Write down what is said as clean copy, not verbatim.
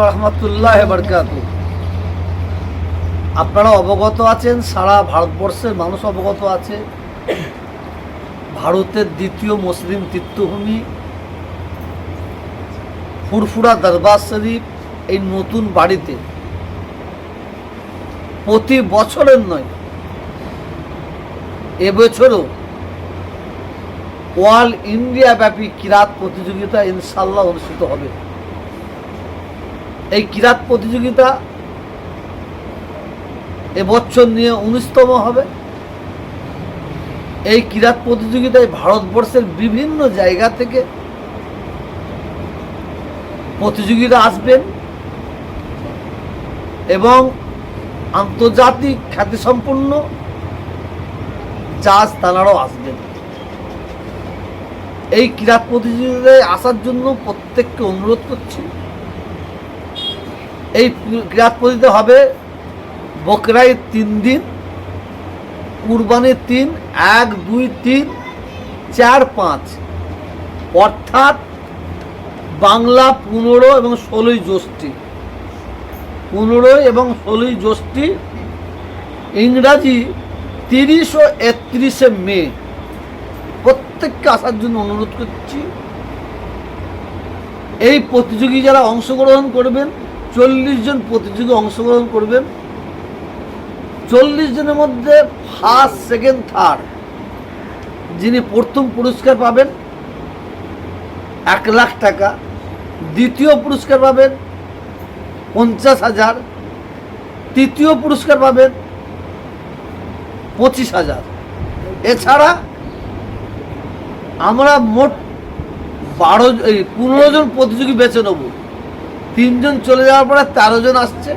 রহমতুল্লাহ বারকাতুহু। আপনারা অবগত আছেন, সারা ভারতবর্ষের মানুষ অবগত আছে, ভারতের দ্বিতীয় মুসলিম তীর্থভূমি ফুরফুরা দরবার শরীফ এই নতুন বাড়িতে প্রতি বছরের নয়, এবছরও অল ইন্ডিয়া ব্যাপী কিরাত প্রতিযোগিতা ইনশাল্লাহ অনুষ্ঠিত হবে। এই কিরাত প্রতিযোগিতা এবছর নিয়ে 19তম হবে। এই কিরাত প্রতিযোগিতায় ভারতবর্ষের বিভিন্ন জায়গা থেকে প্রতিযোগীরা আসবেন এবং আন্তর্জাতিক খ্যাতিসম্পন্ন জাজ তানারাও আসবেন। এই কিরাত প্রতিযোগিতায় আসার জন্য প্রত্যেককে অনুরোধ করছি। এই কিরাত প্রতিযোগিতা হবে বকরাই 3 দিন, কুরবানি 3, 1, 2, 3, 4, 5, অর্থাৎ বাংলা 15 এবং 16 জ্যৈষ্ঠী, 15 এবং 16 জ্যৈষ্ঠী, ইংরাজি 30 ও 31শে মে। প্রত্যেককে আসার জন্য অনুরোধ করছি। এই প্রতিযোগী যারা অংশগ্রহণ করবেন, 40 জন প্রতিযোগী অংশগ্রহণ করবেন। 40 জনের মধ্যে ফার্স্ট, সেকেন্ড, থার্ড যিনি প্রথম পুরস্কার পাবেন 1 লাখ টাকা, দ্বিতীয় পুরস্কার পাবেন 50,000, তৃতীয় পুরস্কার পাবেন 25,000। এছাড়া আমরা মোট 15 জন প্রতিযোগী বেছে নেব। 3 জন চলে যাওয়ার পরে 13 জন আসছে।